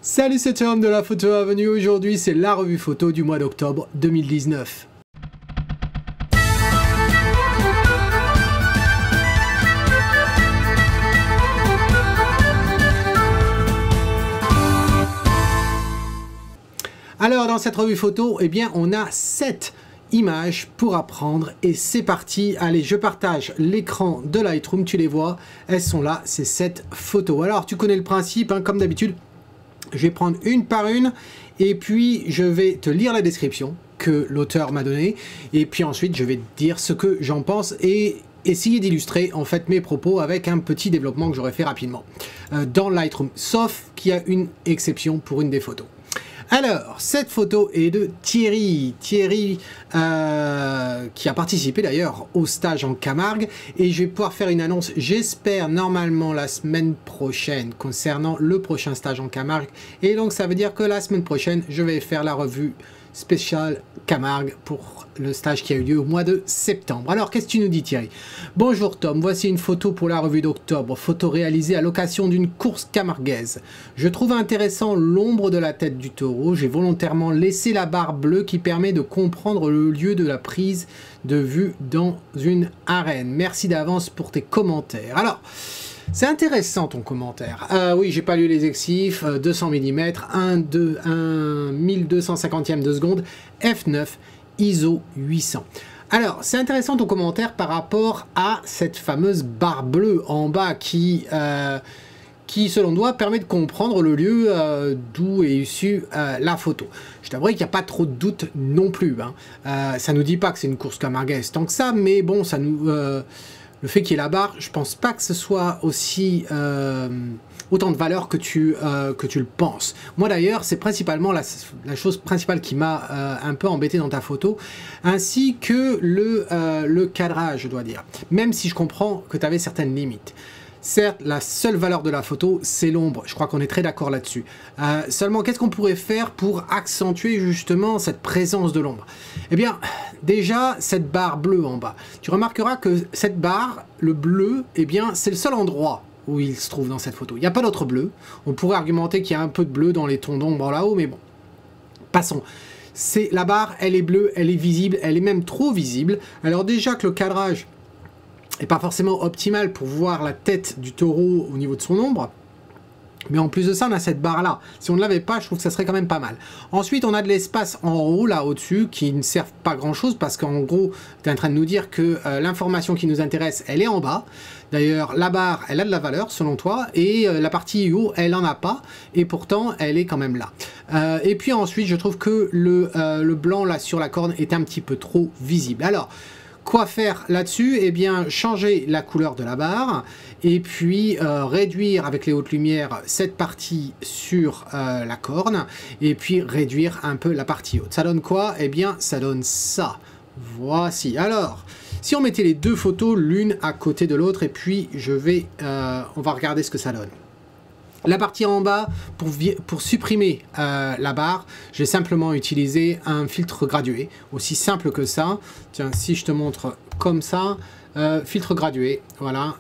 Salut, c'est Tom de la Photo Avenue. Aujourd'hui, c'est la revue photo du mois d'octobre 2019. Alors, dans cette revue photo, eh bien, on a 7 images pour apprendre et c'est parti. Allez, je partage l'écran de Lightroom, tu les vois, elles sont là, ces 7 photos. Alors, tu connais le principe, hein, comme d'habitude. Je vais prendre une par une et puis je vais te lire la description que l'auteur m'a donnée et puis ensuite je vais te dire ce que j'en pense et essayer d'illustrer en fait mes propos avec un petit développement que j'aurais fait rapidement dans Lightroom, sauf qu'il y a une exception pour une des photos. Alors, cette photo est de Thierry. Thierry qui a participé d'ailleurs au stage en Camargue. Et je vais pouvoir faire une annonce, j'espère, normalement la semaine prochaine concernant le prochain stage en Camargue. Et donc, ça veut dire que la semaine prochaine, je vais faire la revue spéciale Camargue pour le stage qui a eu lieu au mois de septembre. Alors, qu'est-ce que tu nous dis, Thierry? Bonjour Tom, voici une photo pour la revue d'octobre, photo réalisée à l'occasion d'une course camarguaise. Je trouve intéressant l'ombre de la tête du taureau. J'ai volontairement laissé la barre bleue qui permet de comprendre le lieu de la prise de vue dans une arène. Merci d'avance pour tes commentaires. Alors, c'est intéressant ton commentaire. Oui, j'ai pas lu les exifs, 200 mm, 1250e de seconde, f9, ISO 800. Alors, c'est intéressant ton commentaire par rapport à cette fameuse barre bleue en bas qui selon toi, permet de comprendre le lieu d'où est issue la photo. Je t'avoue qu'il n'y a pas trop de doute non plus. Hein. Ça nous dit pas que c'est une course camarguaise tant que ça, mais bon, ça nous... le fait qu'il y ait la barre, je pense pas que ce soit aussi autant de valeur que tu le penses. Moi d'ailleurs, c'est principalement la chose principale qui m'a un peu embêté dans ta photo, ainsi que le cadrage, je dois dire. Même si je comprends que tu avais certaines limites. Certes, la seule valeur de la photo, c'est l'ombre. Je crois qu'on est très d'accord là-dessus. Seulement, qu'est-ce qu'on pourrait faire pour accentuer justement cette présence de l'ombre? Eh bien, déjà, cette barre bleue en bas. Tu remarqueras que cette barre, le bleu, eh bien, c'est le seul endroit où il se trouve dans cette photo. Il n'y a pas d'autre bleu. On pourrait argumenter qu'il y a un peu de bleu dans les tons d'ombre là-haut, mais bon, passons. La barre, elle est bleue, elle est visible, elle est même trop visible. Alors déjà que le cadrage n'est pas forcément optimal pour voir la tête du taureau au niveau de son ombre. Mais en plus de ça, on a cette barre-là. Si on ne l'avait pas, je trouve que ça serait quand même pas mal. Ensuite, on a de l'espace en haut, là, au-dessus, qui ne servent pas grand-chose, parce qu'en gros, tu es en train de nous dire que l'information qui nous intéresse, elle est en bas. D'ailleurs, la barre, elle a de la valeur, selon toi, et la partie haut, elle n'en a pas, et pourtant, elle est quand même là. Et puis ensuite, je trouve que le blanc, là, sur la corne, est un petit peu trop visible. Alors, quoi faire là-dessus? Eh bien, changer la couleur de la barre et puis réduire avec les hautes lumières cette partie sur la corne et puis réduire un peu la partie haute. Ça donne quoi? Eh bien, ça donne ça. Voici. Alors, si on mettait les deux photos l'une à côté de l'autre et puis on va regarder ce que ça donne. La partie en bas, pour supprimer la barre, j'ai simplement utilisé un filtre gradué, aussi simple que ça. Tiens, si je te montre comme ça, filtre gradué, voilà,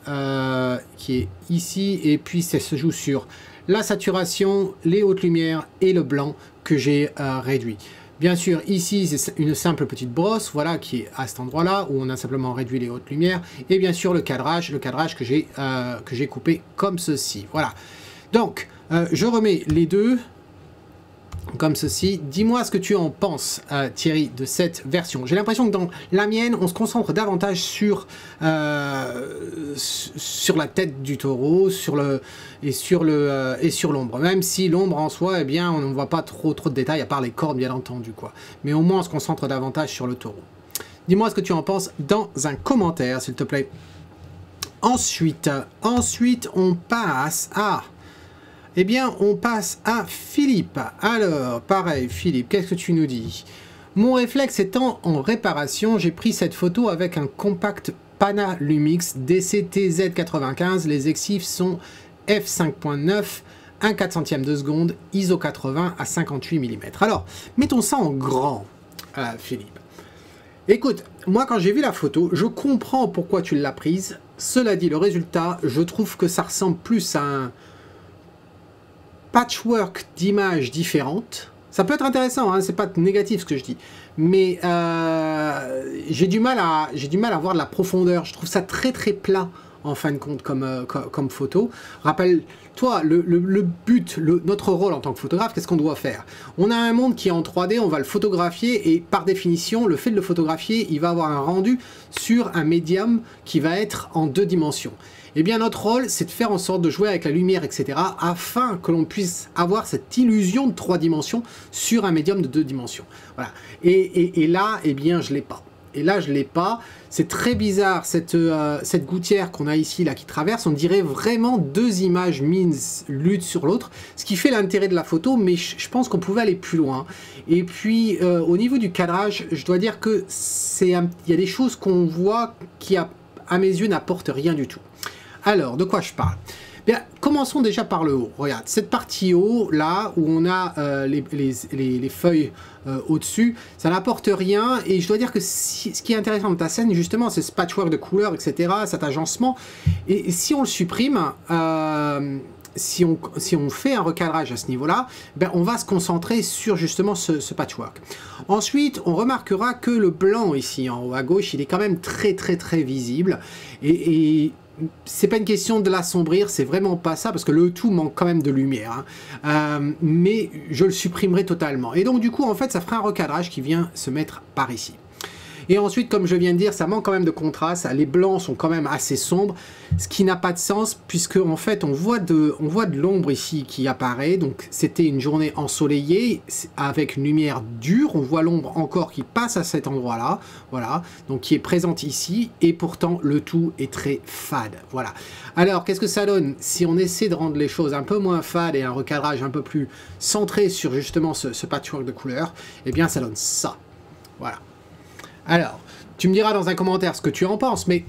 qui est ici, et puis ça se joue sur la saturation, les hautes lumières et le blanc que j'ai réduit. Bien sûr, ici, c'est une simple petite brosse, voilà, qui est à cet endroit-là, où on a simplement réduit les hautes lumières, et bien sûr le cadrage que j'ai coupé comme ceci, voilà. Donc, je remets les deux comme ceci. Dis-moi ce que tu en penses, Thierry, de cette version. J'ai l'impression que dans la mienne, on se concentre davantage sur la tête du taureau et sur l'ombre. Même si l'ombre en soi, eh bien, on ne voit pas trop de détails, à part les cornes, bien entendu, quoi. Mais au moins, on se concentre davantage sur le taureau. Dis-moi ce que tu en penses dans un commentaire, s'il te plaît. Ensuite, on passe à... Eh bien, on passe à Philippe. Alors, pareil, Philippe, qu'est-ce que tu nous dis? Mon réflexe étant en réparation, j'ai pris cette photo avec un compact Panalumix DCT-Z95. Les exifs sont f5.9, 1/400e de seconde, ISO 80 à 58 mm. Alors, mettons ça en grand, Philippe. Écoute, moi quand j'ai vu la photo, je comprends pourquoi tu l'as prise. Cela dit, le résultat, je trouve que ça ressemble plus à un... patchwork d'images différentes. Ça peut être intéressant, hein, c'est pas négatif ce que je dis, mais j'ai du mal à voir de la profondeur. Je trouve ça très très plat en fin de compte comme photo. Rappelle-toi, le but, notre rôle en tant que photographe, qu'est-ce qu'on doit faire? On a un monde qui est en 3D, on va le photographier et par définition, le fait de le photographier, il va avoir un rendu sur un médium qui va être en 2 dimensions. Eh bien, notre rôle, c'est de faire en sorte de jouer avec la lumière, etc., afin que l'on puisse avoir cette illusion de 3 dimensions sur un médium de 2 dimensions. Voilà. Et là, eh bien, je l'ai pas. Et là, je l'ai pas. C'est très bizarre, cette gouttière qu'on a ici, là, qui traverse. On dirait vraiment 2 images mises l'une sur l'autre, ce qui fait l'intérêt de la photo, mais je pense qu'on pouvait aller plus loin. Et puis, au niveau du cadrage, je dois dire que il y a des choses qu'on voit qui, à mes yeux, n'apportent rien du tout. Alors, de quoi je parle? Bien, commençons déjà par le haut. Regarde, cette partie haut, là, où on a les feuilles au-dessus, ça n'apporte rien. Et je dois dire que ce qui est intéressant dans ta scène, justement, c'est ce patchwork de couleurs, etc., cet agencement. Et si on le supprime, si on fait un recadrage à ce niveau-là, ben, on va se concentrer sur justement ce patchwork. Ensuite, on remarquera que le blanc ici, en haut à gauche, il est quand même très très très visible. Et c'est pas une question de l'assombrir, c'est vraiment pas ça, parce que le tout manque quand même de lumière, hein. Mais je le supprimerai totalement. Et donc du coup, en fait, ça fera un recadrage qui vient se mettre par ici. Et ensuite, comme je viens de dire, ça manque quand même de contraste. Les blancs sont quand même assez sombres, ce qui n'a pas de sens, puisque en fait, on voit de l'ombre ici qui apparaît. Donc, c'était une journée ensoleillée avec une lumière dure. On voit l'ombre encore qui passe à cet endroit-là, voilà, donc qui est présente ici. Et pourtant, le tout est très fade, voilà. Alors, qu'est-ce que ça donne si on essaie de rendre les choses un peu moins fades et un recadrage un peu plus centré sur justement ce patchwork de couleurs? Eh bien, ça donne ça, voilà. Alors, tu me diras dans un commentaire ce que tu en penses, mais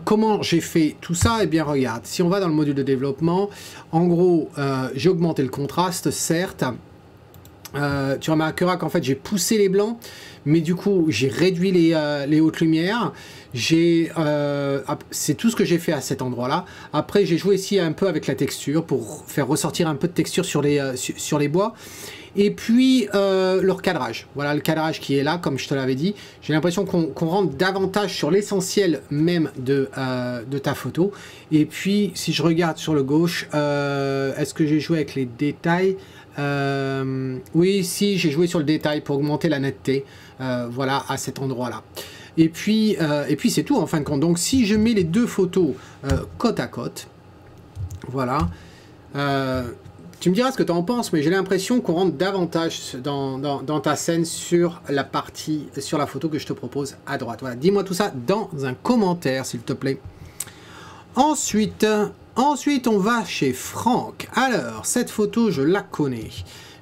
comment j'ai fait tout ça? Eh bien, regarde, si on va dans le module de développement, en gros, j'ai augmenté le contraste, certes. Tu remarqueras qu'en fait, j'ai poussé les blancs, mais du coup, j'ai réduit les hautes lumières. C'est tout ce que j'ai fait à cet endroit-là. Après, j'ai joué ici un peu avec la texture pour faire ressortir un peu de texture sur les bois. Et puis, le recadrage. Voilà le cadrage qui est là, comme je te l'avais dit. J'ai l'impression qu'on rentre davantage sur l'essentiel même de ta photo. Et puis, si je regarde sur le gauche, est-ce que j'ai joué avec les détails? Oui, si, j'ai joué sur le détail pour augmenter la netteté. Voilà, à cet endroit-là. Et puis c'est tout en fin de compte. Donc, si je mets les 2 photos côte à côte, voilà. Tu me diras ce que tu en penses, mais j'ai l'impression qu'on rentre davantage dans ta scène sur la photo que je te propose à droite. Voilà, dis-moi tout ça dans un commentaire, s'il te plaît. Ensuite, on va chez Franck. Alors, cette photo, je la connais.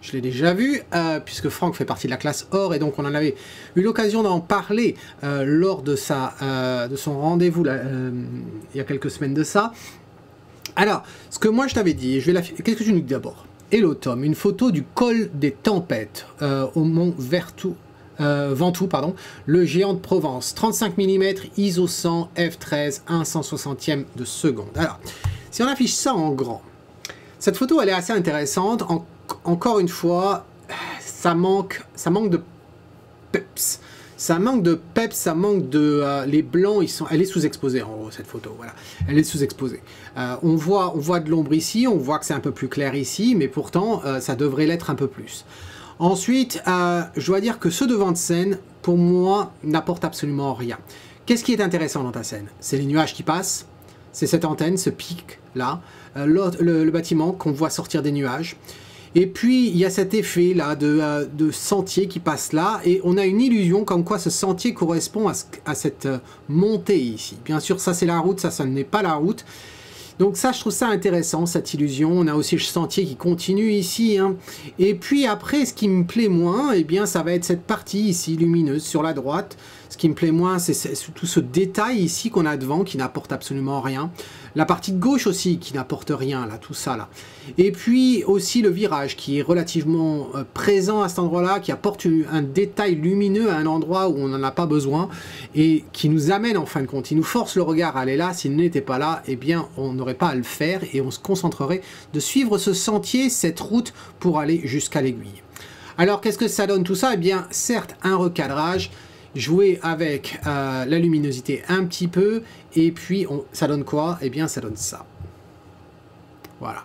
Je l'ai déjà vue, puisque Franck fait partie de la classe or, et donc on en avait eu l'occasion d'en parler lors de son rendez-vous il y a quelques semaines de ça. Alors, ce que moi je t'avais dit, qu'est-ce que tu nous dis d'abord? Hello Tom, une photo du col des tempêtes au mont Ventoux, pardon, le géant de Provence, 35 mm, ISO 100, f13, 1/160e de seconde. Alors, si on affiche ça en grand, cette photo elle est assez intéressante. Encore une fois, ça manque de peps. Ça manque de peps, ça manque de... les blancs, elle est sous-exposée en gros, cette photo, voilà. Elle est sous-exposée. On voit de l'ombre ici, on voit que c'est un peu plus clair ici, mais pourtant, ça devrait l'être un peu plus. Ensuite, je dois dire que ce devant de scène, pour moi, n'apporte absolument rien. Qu'est-ce qui est intéressant dans ta scène? C'est les nuages qui passent, c'est cette antenne, ce pic-là, le bâtiment qu'on voit sortir des nuages. Et puis, il y a cet effet là de sentier qui passe là, et on a une illusion comme quoi ce sentier correspond à cette montée ici. Bien sûr, ça c'est la route, ça n'est pas la route. Donc ça, je trouve ça intéressant, cette illusion. On a aussi le sentier qui continue ici, hein. Et puis après, ce qui me plaît moins, eh bien, ça va être cette partie ici, lumineuse, sur la droite. Ce qui me plaît moins, c'est tout ce détail ici qu'on a devant, qui n'apporte absolument rien. La partie de gauche aussi qui n'apporte rien, là, tout ça là. Et puis aussi le virage qui est relativement présent à cet endroit-là, qui apporte un détail lumineux à un endroit où on n'en a pas besoin et qui nous amène en fin de compte. Il nous force le regard à aller là. S'il n'était pas là, eh bien on n'aurait pas à le faire et on se concentrerait de suivre ce sentier, cette route pour aller jusqu'à l'aiguille. Alors qu'est-ce que ça donne tout ça? Eh bien certes un recadrage, jouer avec la luminosité un petit peu, et puis ça donne quoi? Eh bien ça donne ça. Voilà.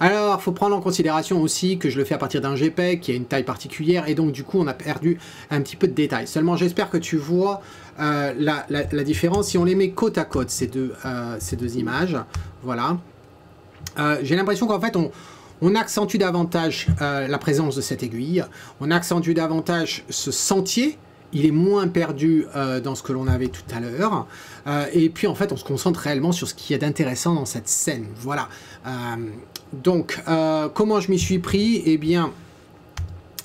Alors, il faut prendre en considération aussi que je le fais à partir d'un JPEG qui a une taille particulière, et donc du coup on a perdu un petit peu de détails. Seulement j'espère que tu vois la différence si on les met côte à côte, ces deux images. Voilà. J'ai l'impression qu'en fait on accentue davantage la présence de cette aiguille, on accentue davantage ce sentier. Il est moins perdu dans ce que l'on avait tout à l'heure. Et puis, en fait, on se concentre réellement sur ce qu'il y a d'intéressant dans cette scène. Voilà. Donc, comment je m'y suis pris? Eh bien,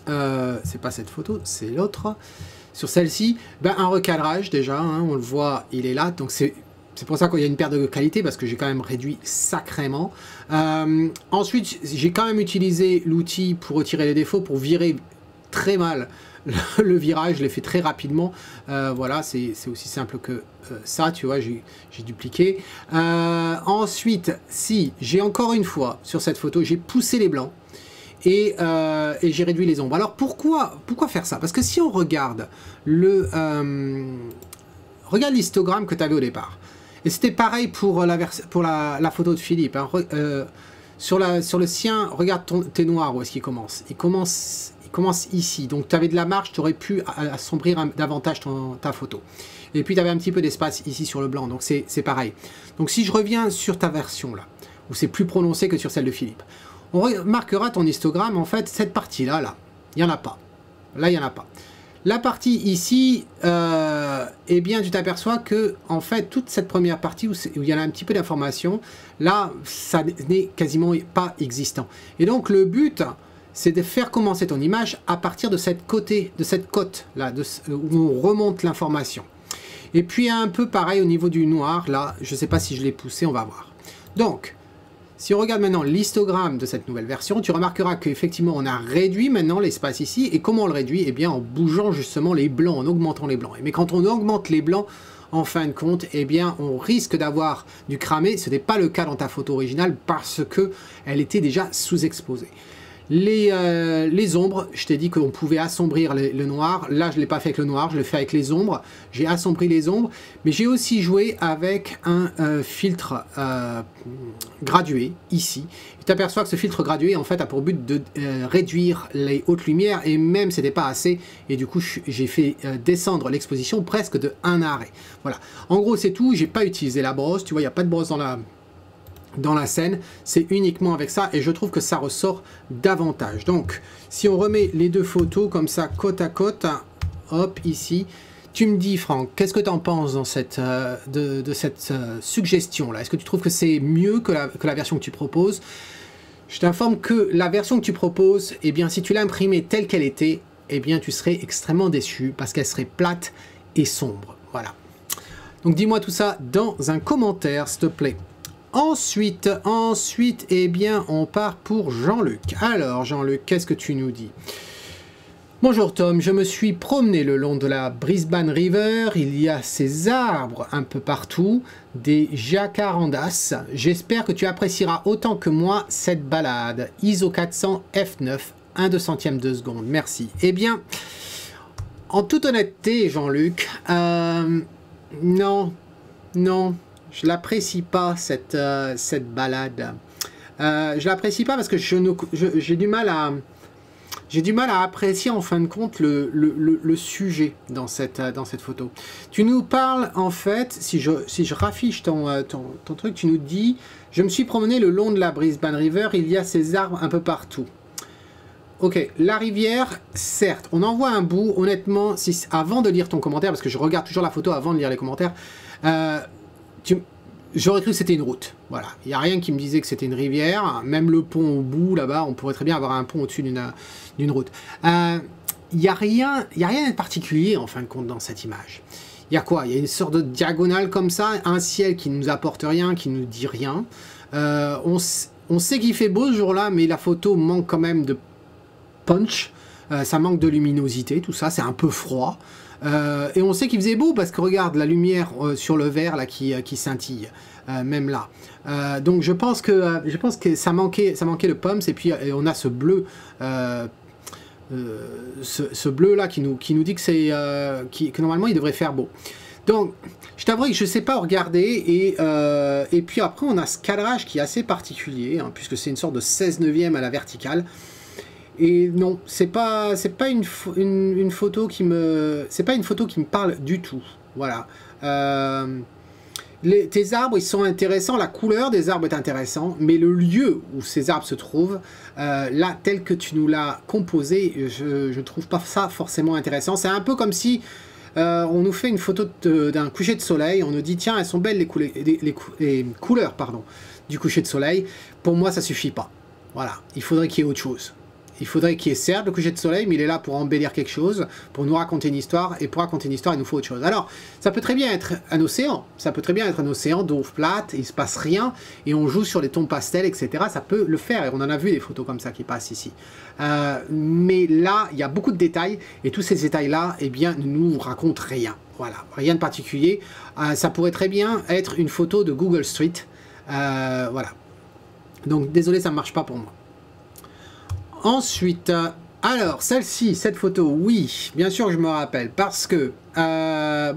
c'est pas cette photo, c'est l'autre. Sur celle-ci, ben, un recadrage déjà, hein, on le voit, il est là. Donc, c'est pour ça qu'il y a une perte de qualité, parce que j'ai quand même réduit sacrément. Ensuite, j'ai quand même utilisé l'outil pour retirer les défauts, pour virer très mal le virage, je l'ai fait très rapidement. Voilà, c'est aussi simple que ça, tu vois, j'ai dupliqué. Ensuite, si j'ai encore une fois sur cette photo, j'ai poussé les blancs et j'ai réduit les ombres. Alors pourquoi faire ça? Parce que si on regarde regarde l'histogramme que tu avais au départ, et c'était pareil pour la photo de Philippe, hein. Sur le sien, regarde tes noirs, où est-ce qu'il commence? Il commence ici, donc tu avais de la marge, tu aurais pu assombrir davantage ta photo. Et puis tu avais un petit peu d'espace ici sur le blanc, donc c'est pareil. Donc si je reviens sur ta version là, où c'est plus prononcé que sur celle de Philippe, on remarquera ton histogramme, en fait, cette partie-là, il n'y en a pas. Là, il n'y en a pas. La partie ici, eh bien, tu t'aperçois que, en fait, toute cette première partie où il y en a un petit peu d'information, là, ça n'est quasiment pas existant. Et donc, le but, c'est de faire commencer ton image à partir de cette cote là, où on remonte l'information. Et puis un peu pareil au niveau du noir, là, je ne sais pas si je l'ai poussé, on va voir. Donc, si on regarde maintenant l'histogramme de cette nouvelle version, tu remarqueras qu'effectivement on a réduit maintenant l'espace ici, et comment on le réduit? Eh bien en bougeant justement les blancs, en augmentant les blancs. Mais quand on augmente les blancs, en fin de compte, eh bien on risque d'avoir du cramé. Ce n'est pas le cas dans ta photo originale parce que elle était déjà sous-exposée. Les ombres, je t'ai dit qu'on pouvait assombrir le noir. Là, je ne l'ai pas fait avec le noir, je l'ai fait avec les ombres. J'ai assombri les ombres, mais j'ai aussi joué avec un filtre gradué, ici. Tu t'aperçois que ce filtre gradué, en fait, a pour but de réduire les hautes lumières, et même, ce n'était pas assez. Et du coup, j'ai fait descendre l'exposition presque de 1 arrêt. Voilà. En gros, c'est tout. J'ai pas utilisé la brosse. Tu vois, il n'y a pas de brosse dans la scène, c'est uniquement avec ça, et je trouve que ça ressort davantage. Donc, si on remet les deux photos comme ça, côte à côte, hop, ici, tu me dis, Franck, qu'est-ce que tu en penses dans de cette suggestion-là? Est-ce que tu trouves que c'est mieux que la version que tu proposes? Je t'informe que la version que tu proposes, eh bien, si tu l'as imprimée telle qu'elle était, eh bien, tu serais extrêmement déçu, parce qu'elle serait plate et sombre. Voilà. Donc, dis-moi tout ça dans un commentaire, s'il te plaît. Ensuite, eh bien, on part pour Jean-Luc. Alors, Jean-Luc, qu'est-ce que tu nous dis? Bonjour Tom, je me suis promené le long de la Brisbane River. Il y a ces arbres un peu partout, des jacarandas. J'espère que tu apprécieras autant que moi cette balade. ISO 400 f9, 1/200 de seconde. Merci. Eh bien, en toute honnêteté, Jean-Luc, non. Je l'apprécie pas, cette balade. Je l'apprécie pas parce que j'ai du mal à apprécier en fin de compte le sujet dans cette photo. Tu nous parles en fait, si je raffiche ton truc, tu nous dis, je me suis promené le long de la Brisbane River, il y a ces arbres un peu partout. Ok, la rivière, certes, on en voit un bout, honnêtement, avant de lire ton commentaire, parce que je regarde toujours la photo avant de lire les commentaires, j'aurais cru que c'était une route. Voilà, il n'y a rien qui me disait que c'était une rivière. Même le pont au bout, là-bas, on pourrait très bien avoir un pont au-dessus d'une route. Il n'y a rien de particulier, en fin de compte, dans cette image. Il y a quoi? Il y a une sorte de diagonale comme ça, un ciel qui ne nous apporte rien, qui ne nous dit rien. On sait qu'il fait beau ce jour-là, mais la photo manque quand même de punch. Ça manque de luminosité, tout ça, c'est un peu froid. Et on sait qu'il faisait beau parce que regarde la lumière sur le verre là qui scintille, même là. Donc je pense que ça manquait de pommes, et puis on a ce bleu, ce bleu là qui nous dit que c'est que normalement il devrait faire beau. Donc je t'avoue que je sais pas regarder, et puis après on a ce cadrage qui est assez particulier, hein, puisque c'est une sorte de 16/9 à la verticale. Et non, c'est pas une photo qui me parle du tout. Voilà. Tes arbres, ils sont intéressants, la couleur des arbres est intéressante, mais le lieu où ces arbres se trouvent, là, tel que tu nous l'as composé, je trouve pas ça forcément intéressant. C'est un peu comme si on nous fait une photo d'un coucher de soleil, on nous dit tiens, elles sont belles les couleurs pardon, du coucher de soleil. Pour moi, ça suffit pas. Voilà, il faudrait qu'il y ait autre chose. Il faudrait qu'il y ait certes le coucher de soleil, mais il est là pour embellir quelque chose, pour nous raconter une histoire, et pour raconter une histoire, il nous faut autre chose. Alors, ça peut très bien être un océan, d'eau plate, il se passe rien, et on joue sur les tons pastels, etc. Ça peut le faire, et on en a vu des photos comme ça qui passent ici. Mais là, il y a beaucoup de détails, et tous ces détails-là, eh bien, ne nous racontent rien. Voilà, rien de particulier. Ça pourrait très bien être une photo de Google Street. Voilà. Donc, désolé, ça ne marche pas pour moi. Ensuite, alors, cette photo, oui, bien sûr que je me rappelle, parce que, ce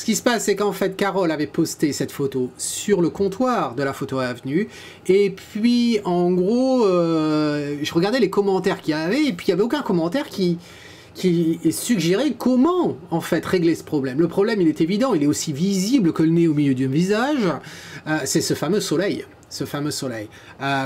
qui se passe, c'est qu'en fait, Carole avait posté cette photo sur le comptoir de la photo avenue, et puis, en gros, je regardais les commentaires qu'il y avait, et puis il n'y avait aucun commentaire qui suggérait comment, en fait, régler ce problème. Le problème, il est évident, il est aussi visible que le nez au milieu du visage, c'est ce fameux soleil,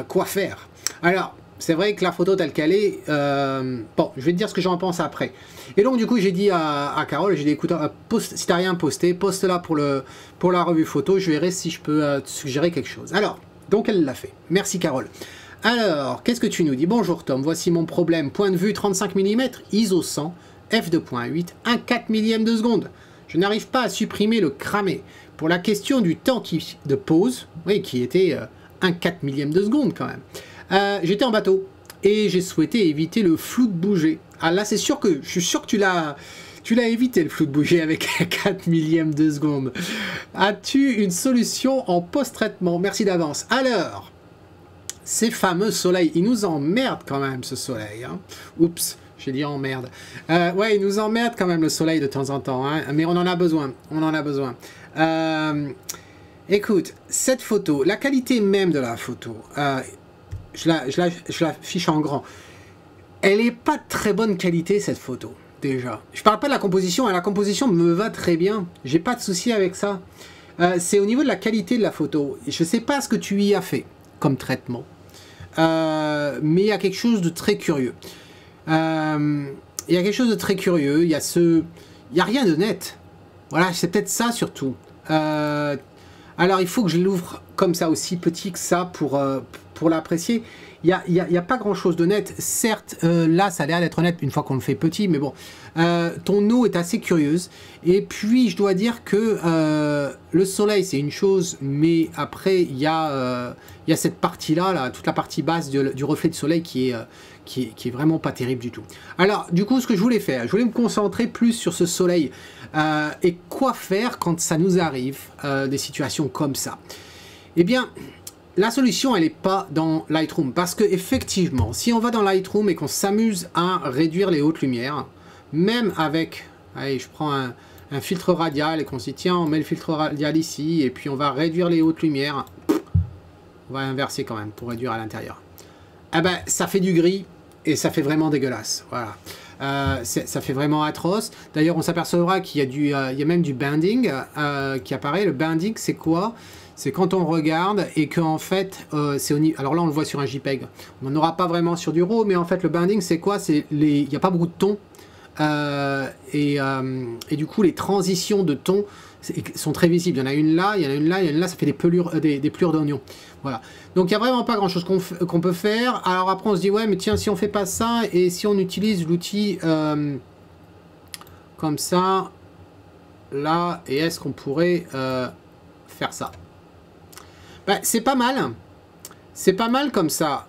quoi faire? Alors, c'est vrai que la photo telle qu'elle est, bon, je vais te dire ce que j'en pense après. Et donc du coup j'ai dit à Carole, j'ai dit écoute, si t'as rien posté, poste-la pour la revue photo, je verrai si je peux te suggérer quelque chose. Alors, donc elle l'a fait. Merci Carole. Alors, qu'est-ce que tu nous dis? Bonjour Tom, voici mon problème. Point de vue 35 mm, ISO 100, f2.8, 1/4 millième de seconde. Je n'arrive pas à supprimer le cramé. Pour la question du temps de pause, oui, qui était 1/4 millième de seconde quand même. J'étais en bateau et j'ai souhaité éviter le flou de bouger. Ah là, je suis sûr que tu l'as évité le flou de bouger avec 4 millième de seconde. As-tu une solution en post-traitement? Merci d'avance. Alors, ces fameux soleils, ils nous emmerdent quand même ce soleil. Hein. Oups, j'ai dit emmerde. Ouais, il nous emmerde quand même le soleil de temps en temps, hein, mais on en a besoin. Écoute, cette photo, la qualité même de la photo. Je l'affiche en grand. Elle n'est pas de très bonne qualité cette photo, déjà. Je parle pas de la composition, la composition me va très bien. J'ai pas de souci avec ça. C'est au niveau de la qualité de la photo. Je sais pas ce que tu y as fait comme traitement. Mais il y a quelque chose de très curieux. Il y a rien de net. Voilà, c'est peut-être ça surtout. Alors il faut que je l'ouvre comme ça, aussi petit que ça pour l'apprécier. Il n'y a pas grand chose de net. Certes, là ça a l'air d'être net une fois qu'on le fait petit, mais bon. Ton eau est assez curieuse. Et puis je dois dire que le soleil c'est une chose, mais après il y a cette partie-là, toute la partie basse du reflet de soleil qui est vraiment pas terrible du tout. Alors du coup ce que je voulais faire, je voulais me concentrer plus sur ce soleil. Et quoi faire quand ça nous arrive, des situations comme ça? Eh bien, la solution, elle n'est pas dans Lightroom. Parce que effectivement, si on va dans Lightroom et qu'on s'amuse à réduire les hautes lumières, même avec, allez, je prends un filtre radial et qu'on se dit, tiens, on met le filtre radial ici, et puis on va réduire les hautes lumières, on va inverser quand même pour réduire à l'intérieur. Eh ben, ça fait du gris, et ça fait vraiment dégueulasse. Voilà. Ça fait vraiment atroce. D'ailleurs, on s'apercevra qu'il y a même du banding qui apparaît. Le banding, c'est quoi? C'est quand on regarde et qu'en fait, alors là, on le voit sur un JPEG. On n'en aura pas vraiment sur du RAW, mais en fait, le banding, c'est quoi? Il n'y a pas beaucoup de tons. Et du coup, les transitions de tons sont très visibles. Il y en a une là, il y en a une là, il y en a une là, ça fait des pelures d'oignons. Voilà. Donc il n'y a vraiment pas grand chose qu'on peut faire. Alors après on se dit ouais mais tiens, si on fait pas ça et si on utilise l'outil comme ça, là, et est-ce qu'on pourrait faire ça? Ben, c'est pas mal. C'est pas mal comme ça.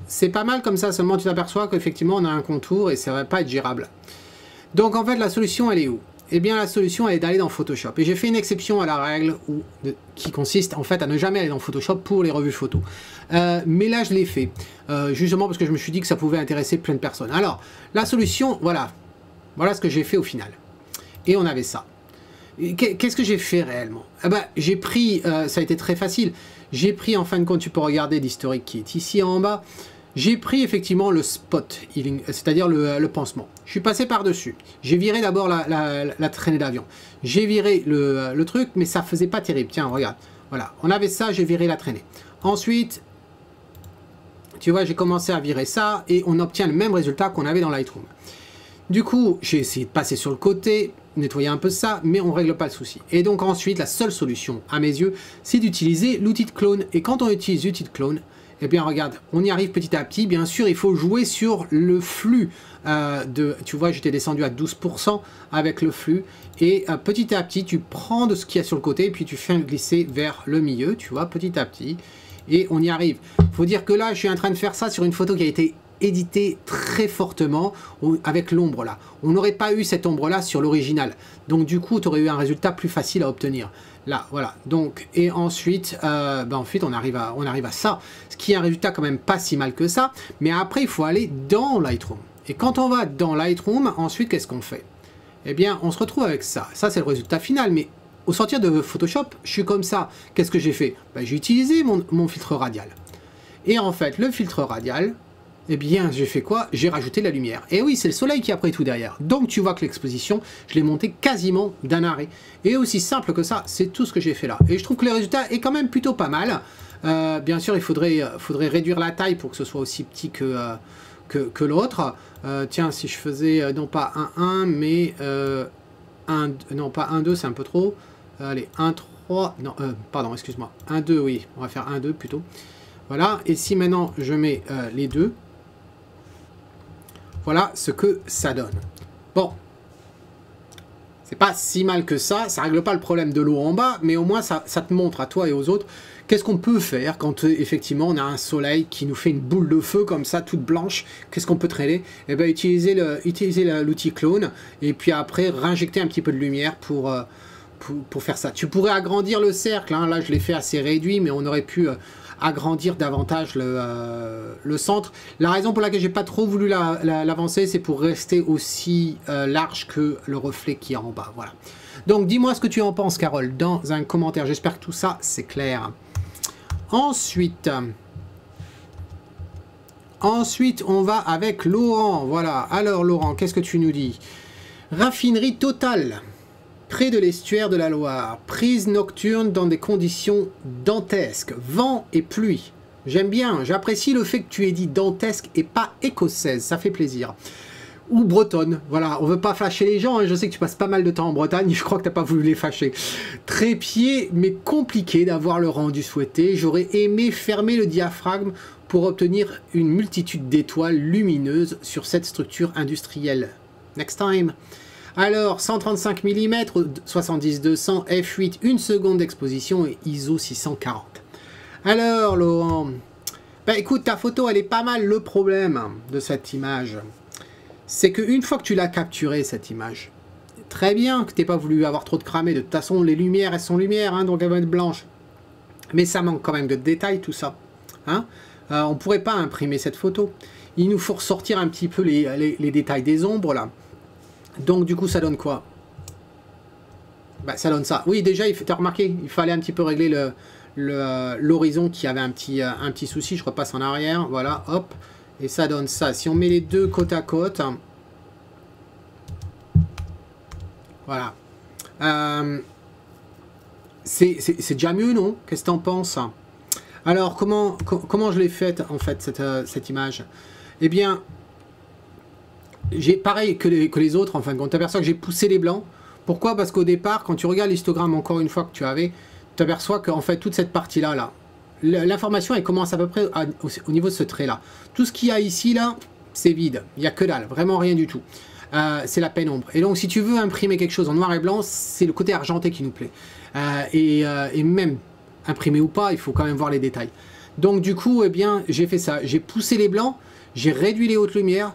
C'est pas mal comme ça, seulement tu t'aperçois qu'effectivement on a un contour et ça va pas être gérable. Donc en fait la solution elle est où? Eh bien la solution elle est d'aller dans Photoshop. Et j'ai fait une exception à la règle qui consiste en fait à ne jamais aller dans Photoshop pour les revues photos. Mais là je l'ai fait, justement parce que je me suis dit que ça pouvait intéresser plein de personnes. Alors la solution, voilà ce que j'ai fait au final. Et on avait ça. Qu'est-ce que j'ai fait réellement? Ah bah, j'ai pris, ça a été très facile, j'ai pris en fin de compte, tu peux regarder l'historique qui est ici en bas, j'ai pris effectivement le spot healing, c'est-à-dire le pansement. Je suis passé par-dessus, j'ai viré d'abord la traînée d'avion, j'ai viré le truc, mais ça faisait pas terrible, tiens regarde, voilà, on avait ça, j'ai viré la traînée. Ensuite, tu vois, j'ai commencé à virer ça, et on obtient le même résultat qu'on avait dans Lightroom. Du coup, j'ai essayé de passer sur le côté, nettoyer un peu ça, mais on ne règle pas le souci. Et donc ensuite, la seule solution, à mes yeux, c'est d'utiliser l'outil de clone. Et quand on utilise l'outil de clone, eh bien regarde, on y arrive petit à petit. Bien sûr, il faut jouer sur le flux tu vois, j'étais descendu à 12% avec le flux. Et petit à petit, tu prends de ce qu'il y a sur le côté, puis tu fais glisser vers le milieu, tu vois, petit à petit. Et on y arrive. Faut dire que là, je suis en train de faire ça sur une photo qui a été édité très fortement avec l'ombre là. On n'aurait pas eu cette ombre là sur l'original. Donc du coup, tu aurais eu un résultat plus facile à obtenir. Là, voilà. Donc, et ensuite, ensuite on arrive à ça. Ce qui est un résultat quand même pas si mal que ça. Mais après, il faut aller dans Lightroom. Et quand on va dans Lightroom, ensuite, qu'est-ce qu'on fait? Eh bien, on se retrouve avec ça. Ça, c'est le résultat final. Mais au sortir de Photoshop, je suis comme ça. Qu'est-ce que j'ai fait? J'ai utilisé mon filtre radial. Et en fait, le filtre radial, eh bien, j'ai fait quoi? J'ai rajouté la lumière. Et oui, c'est le soleil qui a pris tout derrière. Donc, tu vois que l'exposition, je l'ai montée quasiment d'un arrêt. Et aussi simple que ça, c'est tout ce que j'ai fait là. Et je trouve que le résultat est quand même plutôt pas mal. Bien sûr, il faudrait réduire la taille pour que ce soit aussi petit que l'autre. Tiens, si je faisais non pas un 1, mais non pas 1, 2, c'est un peu trop. Allez, 1, 3, non, pardon, excuse-moi. 1, 2, oui, on va faire 1, 2 plutôt. Voilà, et si maintenant je mets les deux, voilà ce que ça donne. Bon, c'est pas si mal que ça règle pas le problème de l'eau en bas, mais au moins ça te montre à toi et aux autres qu'est-ce qu'on peut faire quand effectivement on a un soleil qui nous fait une boule de feu comme ça, toute blanche. Qu'est-ce qu'on peut traîner? Eh bien, utiliser l'outil clone, et puis après réinjecter un petit peu de lumière pour faire ça. Tu pourrais agrandir le cercle, hein. Là je l'ai fait assez réduit, mais on aurait pu agrandir davantage le centre. La raison pour laquelle j'ai pas trop voulu l'avancer, c'est pour rester aussi large que le reflet qui est en bas. Voilà. Donc dis-moi ce que tu en penses, Carole, dans un commentaire. J'espère que tout ça c'est clair. Ensuite, on va avec Laurent. Voilà. Alors Laurent, qu'est-ce que tu nous dis? Raffinerie totale. Près de l'estuaire de la Loire, prise nocturne dans des conditions dantesques, vent et pluie. J'aime bien, j'apprécie le fait que tu aies dit dantesque et pas écossaise, ça fait plaisir. Ou bretonne, voilà, on veut pas fâcher les gens, hein. Je sais que tu passes pas mal de temps en Bretagne, je crois que t'as pas voulu les fâcher. Trépied, mais compliqué d'avoir le rendu souhaité, j'aurais aimé fermer le diaphragme pour obtenir une multitude d'étoiles lumineuses sur cette structure industrielle. Next time. Alors, 135 mm, 70-200, f8, 1 seconde d'exposition et ISO 640. Alors, Laurent, bah écoute, ta photo, elle est pas mal. Le problème de cette image, c'est qu'une fois que tu l'as capturée, cette image, très bien que tu n'aies pas voulu avoir trop de cramé. De toute façon, les lumières, elles sont lumières, hein, donc elles vont être blanches. Mais ça manque quand même de détails, tout ça. Hein, on ne pourrait pas imprimer cette photo. Il nous faut ressortir un petit peu les détails des ombres, là. Donc du coup ça donne quoi? Bah, ça donne ça. Oui, déjà, tu as remarqué, il fallait un petit peu régler l'horizon qui avait un petit souci. Je repasse en arrière, voilà, hop. Et ça donne ça. Si on met les deux côte à côte, voilà. C'est déjà mieux, non? Qu'est-ce que tu en penses? Alors, comment je l'ai faite, en fait, cette image? Eh bien, j'ai pareil que les autres, en fin de compte, tu aperçois que j'ai poussé les blancs. Pourquoi? Parce qu'au départ, quand tu regardes l'histogramme encore une fois que tu avais, tu aperçois qu'en fait, toute cette partie-là, l'information, elle commence à peu près au niveau de ce trait-là. Tout ce qu'il y a ici, là, c'est vide. Il n'y a que dalle, vraiment rien du tout. c'est la pénombre. Et donc si tu veux imprimer quelque chose en noir et blanc, c'est le côté argenté qui nous plaît. Et même imprimé ou pas, il faut quand même voir les détails. Donc du coup, eh bien, j'ai fait ça. J'ai poussé les blancs, j'ai réduit les hautes lumières,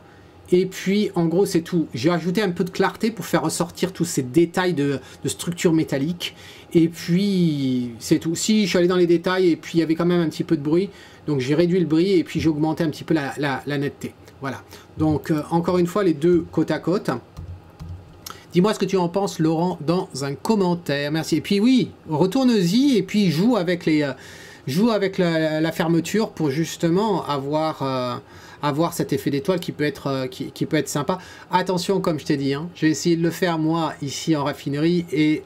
et puis en gros c'est tout. J'ai ajouté un peu de clarté pour faire ressortir tous ces détails de structure métallique. Et puis c'est tout. Si je suis allé dans les détails, et puis il y avait quand même un petit peu de bruit, donc j'ai réduit le bruit, et puis j'ai augmenté un petit peu la netteté. Voilà. Donc encore une fois, les deux côte à côte. Dis-moi ce que tu en penses, Laurent, dans un commentaire. Merci. Et puis oui, retourne-y et puis joue avec la fermeture pour justement avoir cet effet d'étoile qui peut être sympa. Attention, comme je t'ai dit, hein, j'ai essayé de le faire moi ici en raffinerie et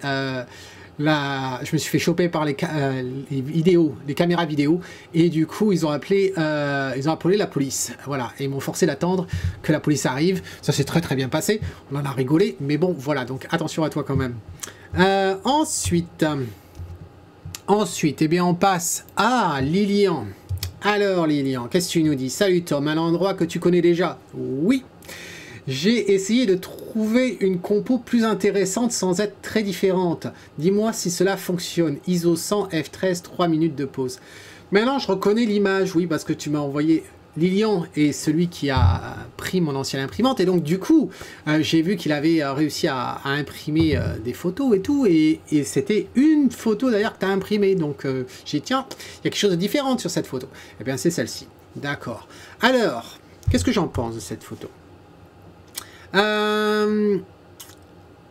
là, je me suis fait choper par les caméras vidéo et du coup ils ont appelé la police. Voilà, et ils m'ont forcé d'attendre que la police arrive. Ça s'est très très bien passé. On en a rigolé, mais bon, voilà. Donc attention à toi quand même. Ensuite, eh bien, on passe à Lilian. Alors, Lilian, qu'est-ce que tu nous dis? Salut Tom, un endroit que tu connais déjà? Oui. J'ai essayé de trouver une compo plus intéressante sans être très différente. Dis-moi si cela fonctionne. ISO 100, F13, 3 minutes de pause. Maintenant, je reconnais l'image, oui, parce que tu m'as envoyé... Lilian est celui qui a pris mon ancienne imprimante et donc du coup j'ai vu qu'il avait réussi à imprimer des photos et tout et c'était une photo d'ailleurs que tu as imprimée, donc j'ai dit tiens, il y a quelque chose de différent sur cette photo. Et bien c'est celle-ci, d'accord. Alors, qu'est-ce que j'en pense de cette photo? Il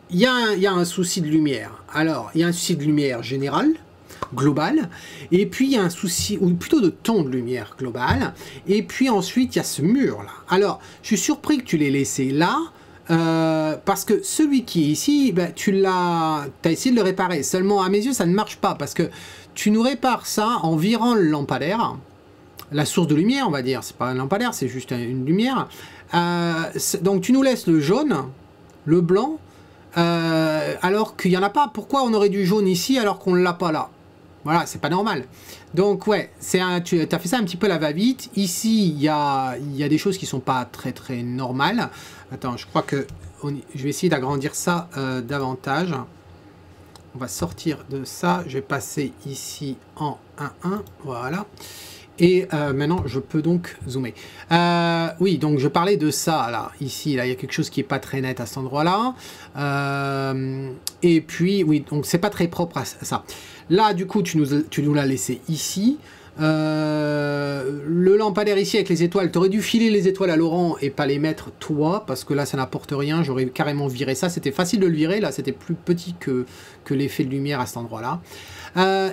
y a un souci de lumière. Alors, il y a un souci de lumière général, global, et puis il y a un souci, ou plutôt de ton de lumière global, et puis ensuite il y a ce mur là. Alors, je suis surpris que tu l'aies laissé là, parce que celui qui est ici, ben, tu as essayé de le réparer, seulement à mes yeux ça ne marche pas, parce que tu nous répares ça en virant le lampadaire, la source de lumière on va dire, c'est pas un lampadaire, c'est juste une lumière, donc tu nous laisses le jaune, le blanc, alors qu'il n'y en a pas. Pourquoi on aurait du jaune ici alors qu'on ne l'a pas là? Voilà, c'est pas normal. Donc ouais, tu as fait ça un petit peu la va-vite. Ici, il y a des choses qui sont pas très très normales. Attends, je crois que je vais essayer d'agrandir ça davantage. On va sortir de ça. Je vais passer ici en 1.1. Voilà. Et maintenant, je peux donc zoomer. Oui, donc je parlais de ça, là, ici, là, il y a quelque chose qui n'est pas très net à cet endroit-là. Et puis, oui, donc c'est pas très propre à ça. Là, du coup, tu nous l'as laissé ici. Le lampadaire ici avec les étoiles, tu aurais dû filer les étoiles à Laurent et pas les mettre toi, parce que là, ça n'apporte rien. J'aurais carrément viré ça. C'était facile de le virer, là, c'était plus petit que l'effet de lumière à cet endroit-là.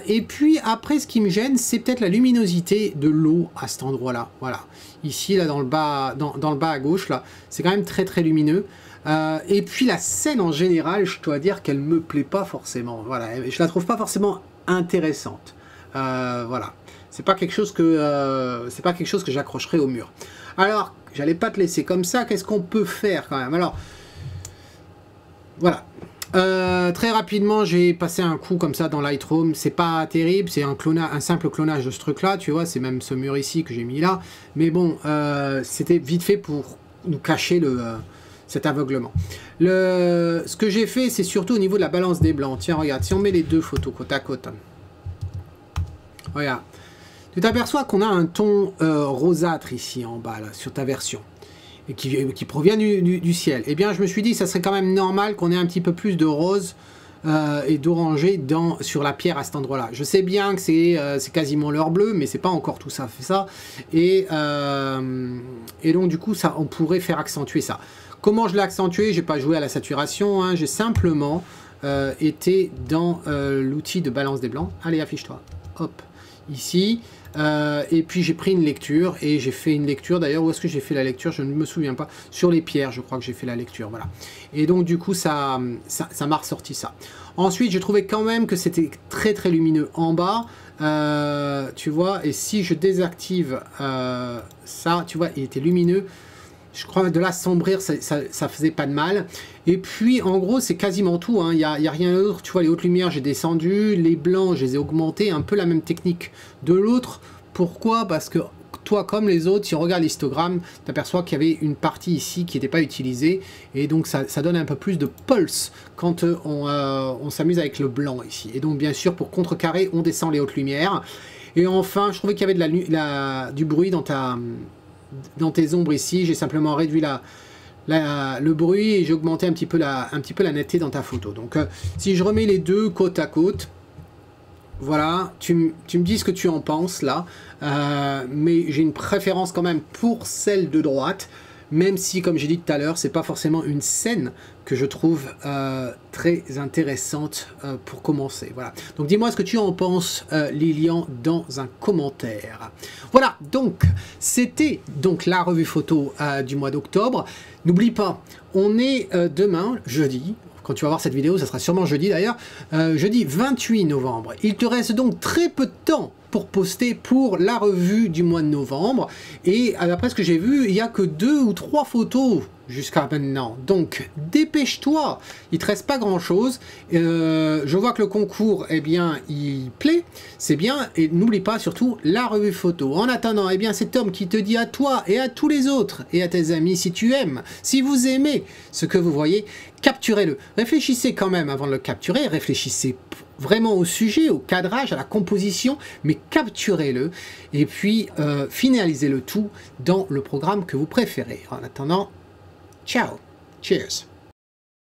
Et puis après, ce qui me gêne, c'est peut-être la luminosité de l'eau à cet endroit-là. Voilà, ici, là, dans le bas à gauche, là, c'est quand même très très lumineux. Et puis la scène en général, je dois dire qu'elle me plaît pas forcément. Voilà, je la trouve pas forcément intéressante. Voilà, c'est pas quelque chose que j'accrocherai au mur. Alors, j'allais pas te laisser comme ça. Qu'est-ce qu'on peut faire quand même? Alors, voilà. Très rapidement, j'ai passé un coup comme ça dans Lightroom. C'est pas terrible, c'est un simple clonage de ce truc-là, tu vois. C'est même ce mur ici que j'ai mis là. Mais bon, c'était vite fait pour nous cacher cet aveuglement. Ce que j'ai fait, c'est surtout au niveau de la balance des blancs. Tiens, regarde, si on met les deux photos côte à côte, regarde, tu t'aperçois qu'on a un ton rosâtre ici en bas, là, sur ta version, et qui provient du ciel. Eh bien, je me suis dit que ça serait quand même normal qu'on ait un petit peu plus de rose et d'orangé sur la pierre à cet endroit-là. Je sais bien que c'est quasiment l'heure bleue, mais c'est pas encore tout ça fait ça. Et donc, du coup, on pourrait faire accentuer ça. Comment je l'ai accentué? J'ai pas joué à la saturation, hein, j'ai simplement été dans l'outil de balance des blancs. Allez, affiche-toi. Hop, ici. Et puis j'ai pris une lecture et j'ai fait une lecture. D'ailleurs, où est-ce que j'ai fait la lecture? Je ne me souviens pas. Sur les pierres, je crois que j'ai fait la lecture. Voilà. Et donc, du coup, ça m'a ressorti ça. Ensuite, j'ai trouvé quand même que c'était très très lumineux en bas. Tu vois, et si je désactive ça, tu vois, il était lumineux. Je crois que de là sombrir, ça faisait pas de mal. Et puis, en gros, c'est quasiment tout. Il n'y a rien d'autre. Tu vois, les hautes lumières, j'ai descendu. Les blancs, je les ai augmentés. Un peu la même technique de l'autre. Pourquoi? Parce que toi comme les autres, si on regarde l'histogramme, tu aperçois qu'il y avait une partie ici qui n'était pas utilisée, et donc ça donne un peu plus de pulse quand on s'amuse avec le blanc ici. Et donc bien sûr, pour contrecarrer, on descend les hautes lumières. Et enfin, je trouvais qu'il y avait du bruit dans tes ombres ici. J'ai simplement réduit le bruit et j'ai augmenté un petit peu la netteté dans ta photo. Donc si je remets les deux côte à côte, voilà, tu me dis ce que tu en penses là, mais j'ai une préférence quand même pour celle de droite, même si, comme j'ai dit tout à l'heure, c'est pas forcément une scène que je trouve très intéressante pour commencer. Voilà. Donc dis-moi ce que tu en penses, Lilian, dans un commentaire. Voilà, donc c'était donc la revue photo du mois d'octobre. N'oublie pas, on est demain, jeudi. Quand tu vas voir cette vidéo, ça sera sûrement jeudi d'ailleurs, jeudi 28 novembre. Il te reste donc très peu de temps pour poster pour la revue du mois de novembre. Et d'après ce que j'ai vu, il n'y a que 2 ou 3 photos jusqu'à maintenant. Donc dépêche-toi, il te reste pas grand-chose. Je vois que le concours, eh bien, il plaît, c'est bien. Et n'oublie pas surtout la revue photo. En attendant, eh bien, c'est Tom qui te dit à toi et à tous les autres et à tes amis, si tu aimes, si vous aimez ce que vous voyez, capturez-le. Réfléchissez quand même avant de le capturer, réfléchissez vraiment au sujet, au cadrage, à la composition, mais capturez-le et puis finalisez le tout dans le programme que vous préférez. En attendant, ciao, cheers.